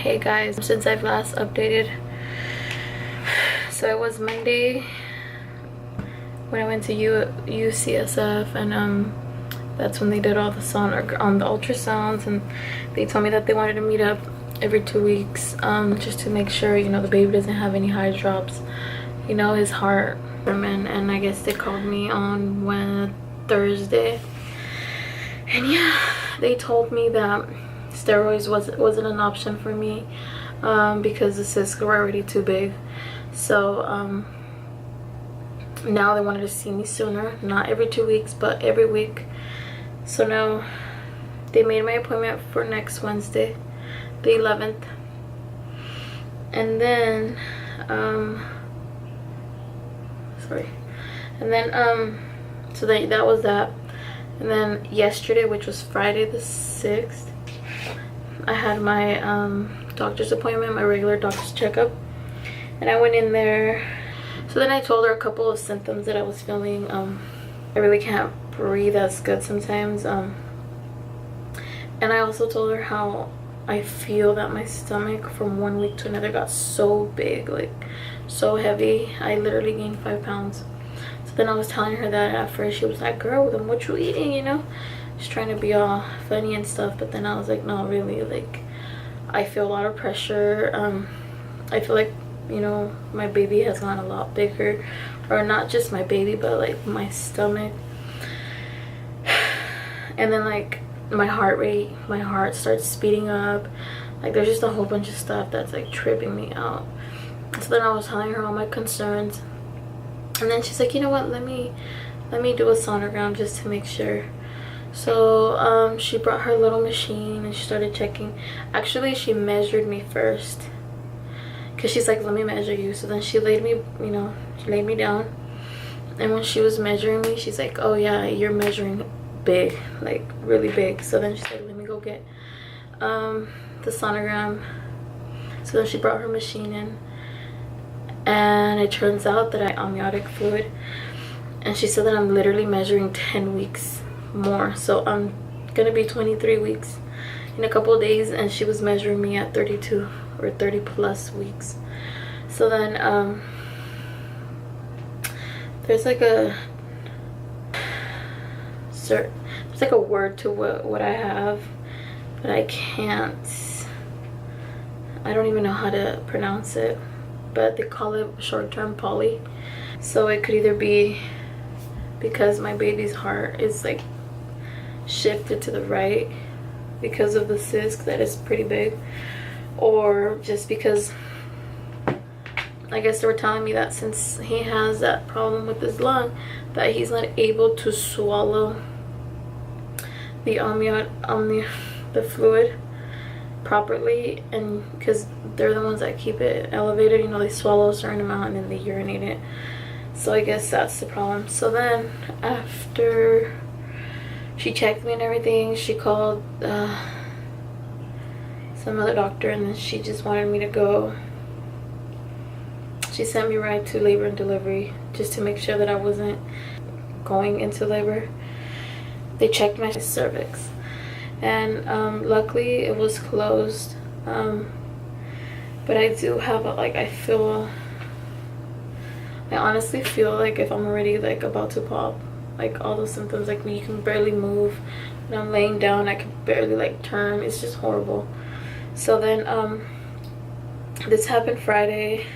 Hey guys, since I've last updated, so it was Monday when I went to UCSF, and that's when they did all the ultrasounds, and they told me that they wanted to meet up every 2 weeks, just to make sure, you know, the baby doesn't have any high drops, you know, his heart. And I guess they called me on Thursday, and yeah, they told me that steroids wasn't an option for me, because the cysts were already too big. So now they wanted to see me sooner, not every 2 weeks but every week. So now they made my appointment for next Wednesday, the 11th. And then so that was that. And then yesterday, which was Friday the 6th, I had my doctor's appointment, my regular doctor's checkup, and I went in there. So then I told her a couple of symptoms that I was feeling. I really can't breathe as good sometimes, and I also told her how I feel that my stomach from 1 week to another got so big, like so heavy. I literally gained 5 pounds. So then I was telling her that. At first she was like, girl, then what you eating, you know, just trying to be all funny and stuff. But then I was like, no, really, like I feel a lot of pressure. I feel like, you know, my baby has gotten a lot bigger, or not just my baby, but like my stomach. And then like my heart rate, my heart starts speeding up. Like there's just a whole bunch of stuff that's like tripping me out. So then I was telling her all my concerns, and then she's like, you know what, let me do a sonogram just to make sure. So she brought her little machine and she started checking. Actually, she measured me first, because she's like, let me measure you. So then she laid me, you know, she laid me down, and when she was measuring me, she's like, oh yeah, you're measuring big, like really big. So then she said, let me go get the sonogram. So then she brought her machine in, and it turns out that I have amniotic fluid, and she said that I'm literally measuring 10 weeks more. So I'm gonna be 23 weeks in a couple of days, and she was measuring me at 32 or 30 plus weeks. So then there's like a word to what I have, but I don't even know how to pronounce it, but they call it short-term poly. So it could either be because my baby's heart is like shifted to the right because of the cyst that is pretty big, or just because I guess they were telling me that since he has that problem with his lung, that he's not able to swallow the fluid properly, and because they're the ones that keep it elevated, you know, they swallow a certain amount and then they urinate it. So I guess that's the problem. So then after she checked me and everything, she called some other doctor, and then she just wanted me to go. She sent me right to labor and delivery just to make sure that I wasn't going into labor. They checked my cervix, and luckily it was closed, but I do have I honestly feel like if I'm already like about to pop, like all those symptoms, like when you can barely move, when I'm laying down I can barely like turn, it's just horrible. So then this happened Friday,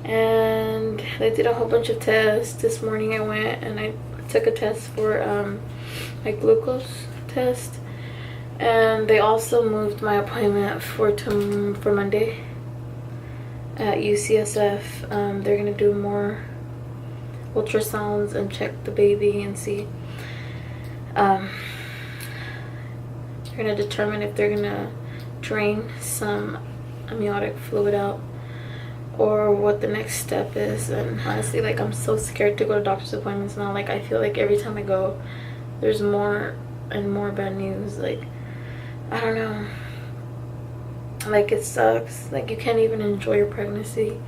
and they did a whole bunch of tests. This morning I went and I took a test for my glucose test, and they also moved my appointment for Monday at UCSF. They're gonna do more ultrasounds and check the baby and see. They're gonna determine if they're gonna drain some amniotic fluid out, or what the next step is. And honestly, like, I'm so scared to go to doctor's appointments now. Like, I feel like every time I go there's more and more bad news. Like, I don't know, like it sucks. Like, you can't even enjoy your pregnancy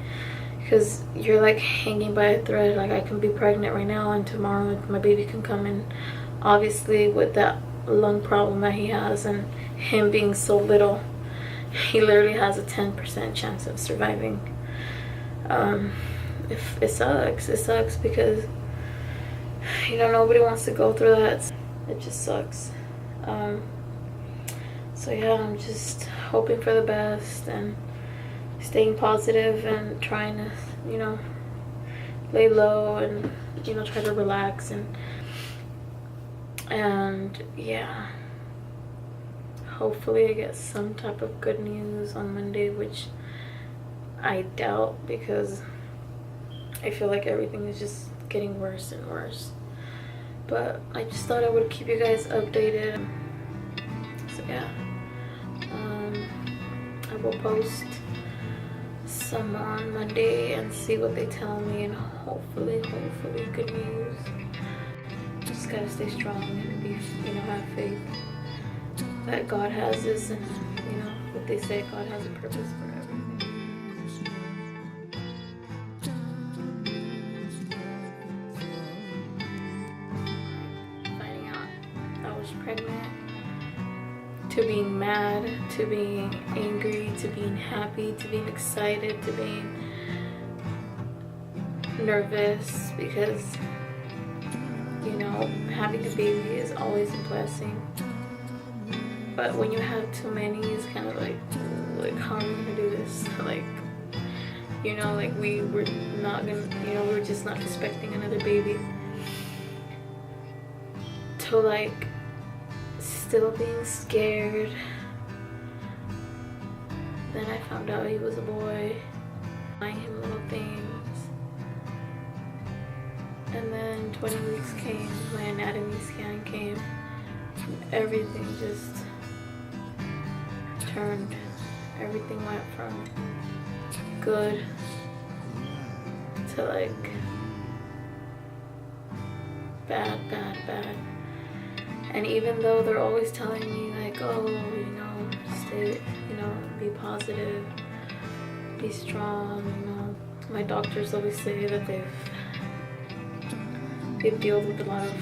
because you're like hanging by a thread. Like, I can be pregnant right now and tomorrow my baby can come in, obviously with that lung problem that he has and him being so little, he literally has a 10% chance of surviving. If it sucks because, you know, nobody wants to go through that. It just sucks. So yeah, I'm just hoping for the best and staying positive and trying to, you know, lay low and, you know, try to relax and yeah, hopefully I get some type of good news on Monday, which I doubt because I feel like everything is just getting worse and worse. But I just thought I would keep you guys updated. So yeah, I will post some on Monday and see what they tell me, and hopefully good news. Just gotta stay strong and be, you know, have faith that God has this, and you know what they say, God has a purpose for everything. Finding out I was pregnant, to being mad, to being angry, to being happy, to being excited, to being nervous, because, you know, having a baby is always a blessing. But when you have too many, it's kind of like how are we gonna do this? Like, you know, like we were not gonna, you know, we were just not expecting another baby. To like still being scared. Then I found out he was a boy, buying him little things. And then 20 weeks came, my anatomy scan came, and everything just turned. Everything went from good to like bad. And even though they're always telling me like, oh, you know, stay, you know, be positive, be strong, you know, my doctors always say that they've dealt with a lot of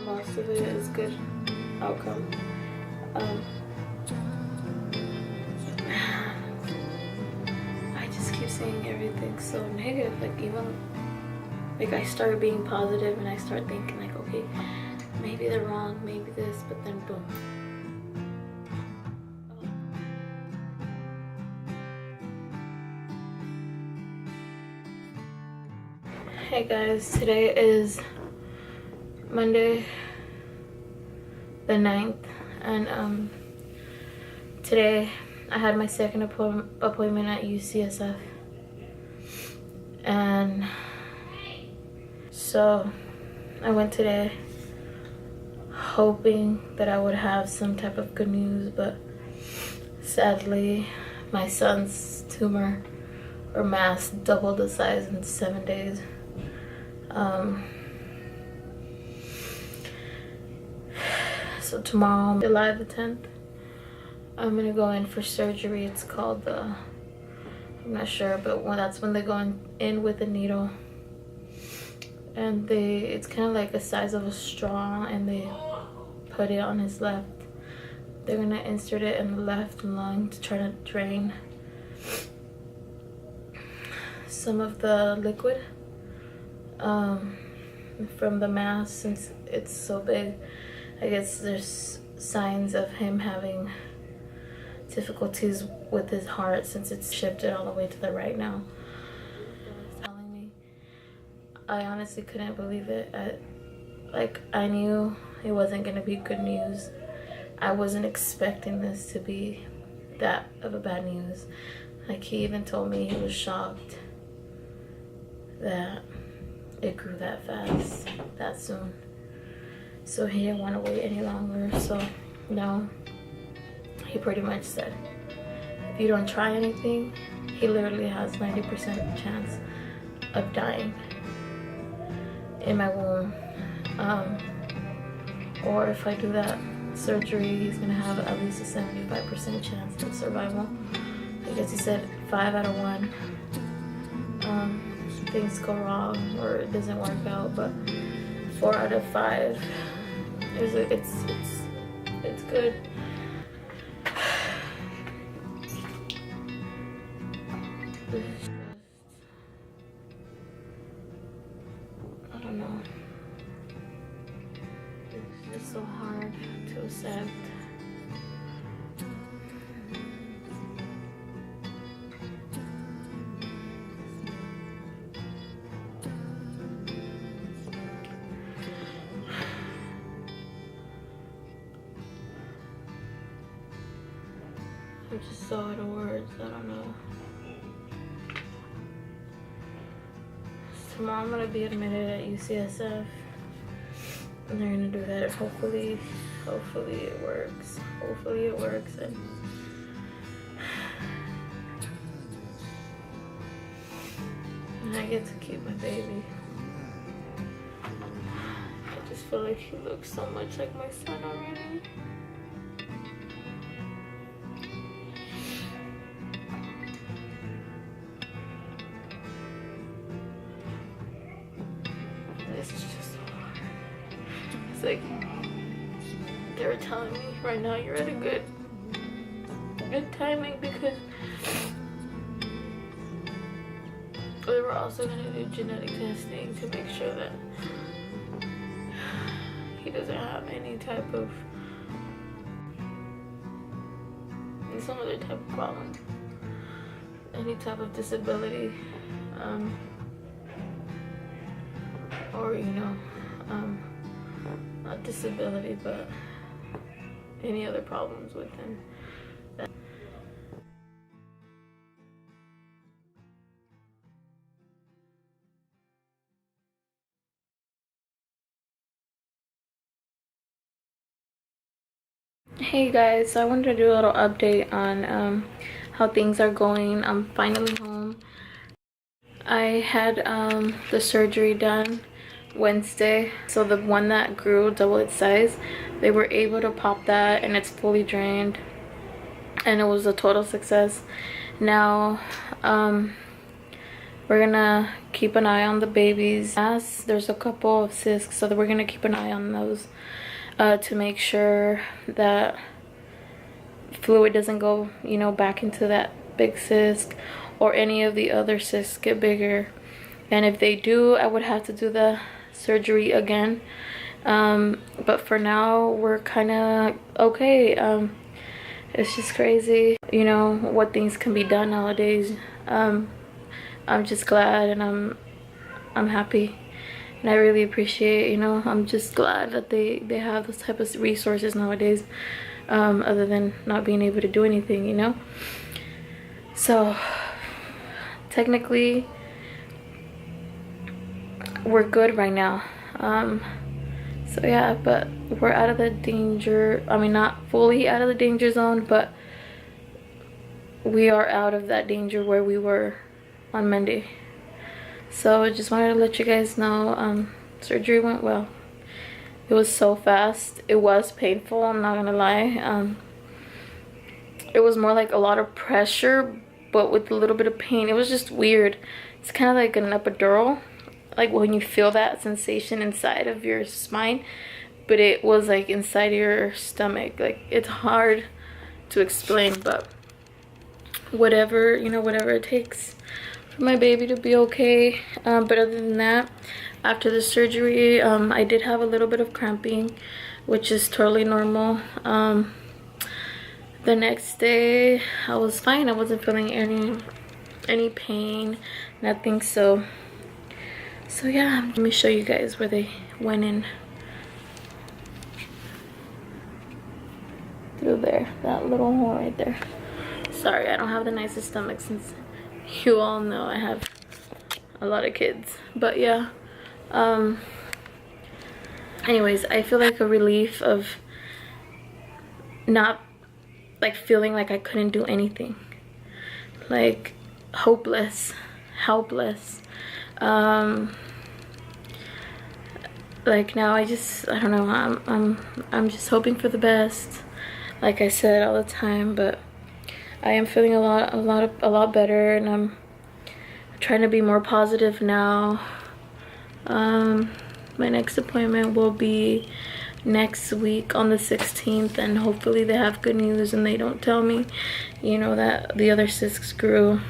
most of it is good outcome. I just keep saying everything's so negative. Like even like I start being positive and I start thinking like, okay, maybe they're wrong, maybe this, but then boom. Hey guys, today is Monday the 9th, and today I had my second appointment at UCSF, and so I went today hoping that I would have some type of good news, but sadly my son's tumor or mass doubled the size in 7 days. So tomorrow, July the 10th, I'm gonna go in for surgery. It's called I'm not sure, but that's when they go in with a needle, and it's kind of like the size of a straw, and they put it on his left. They're gonna insert it in the left lung to try to drain some of the liquid from the mass. Since it's so big, I guess there's signs of him having difficulties with his heart since it's shifted all the way to the right now. Telling me, I honestly couldn't believe it. I knew it wasn't gonna be good news. I wasn't expecting this to be that of a bad news. Like, he even told me he was shocked that it grew that fast, that soon. So he didn't want to wait any longer. So now he pretty much said, if you don't try anything, he literally has 90% chance of dying in my womb. Or if I do that surgery, he's gonna have at least a 75% chance of survival. I guess he said 5 out of 1. Things go wrong or it doesn't work out, but 4 out of 5. It's It's good. This is just, I don't know. It's just so hard to accept. I'm just so out of words. I don't know. Tomorrow I'm gonna be admitted at UCSF, and they're gonna do that. Hopefully it works. Hopefully it works, and I get to keep my baby. I just feel like he looks so much like my son already. This is just so hard. It's like they were telling me right now you're at a good timing, because they were also gonna do genetic testing to make sure that he doesn't have any type of some other type of problem, any type of disability, or not disability, but any other problems with him. Hey guys, so I wanted to do a little update on how things are going. I'm finally home. I had the surgery done Wednesday, so the one that grew double its size, they were able to pop that and it's fully drained, and it was a total success. Now we're gonna keep an eye on the baby's ass. There's a couple of cysts, so that we're gonna keep an eye on those to make sure that fluid doesn't go back into that big cyst, or any of the other cysts get bigger. And if they do, I would have to do the surgery again, but for now we're kind of okay. It's just crazy what things can be done nowadays. I'm just glad, and I'm happy, and I really appreciate, I'm just glad that they have those type of resources nowadays, other than not being able to do anything, So technically we're good right now. So yeah, but we're out of the danger, I mean, not fully out of the danger zone, but we are out of that danger where we were on Monday. So I just wanted to let you guys know, surgery went well. It was so fast. It was painful, I'm not gonna lie. It was more like a lot of pressure, but with a little bit of pain. It was just weird. It's kind of like an epidural, like when you feel that sensation inside of your spine, but it was like inside your stomach. Like, it's hard to explain, but whatever, whatever it takes for my baby to be okay. But other than that, after the surgery, I did have a little bit of cramping, which is totally normal. The next day I was fine. I wasn't feeling any pain, nothing. So yeah, let me show you guys where they went in. Through there, that little hole right there. Sorry, I don't have the nicest stomach, since you all know I have a lot of kids. But yeah, anyways, I feel like a relief of not like feeling like I couldn't do anything, like hopeless, helpless. Like now I don't know, I'm just hoping for the best, like I said all the time, but I am feeling a lot better, and I'm trying to be more positive now. My next appointment will be next week on the 16th, and hopefully they have good news and they don't tell me, you know, that the other cysts grew.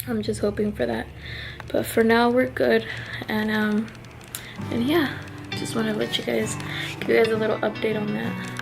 I'm just hoping for that. But for now we're good. And yeah, just want to give you guys a little update on that.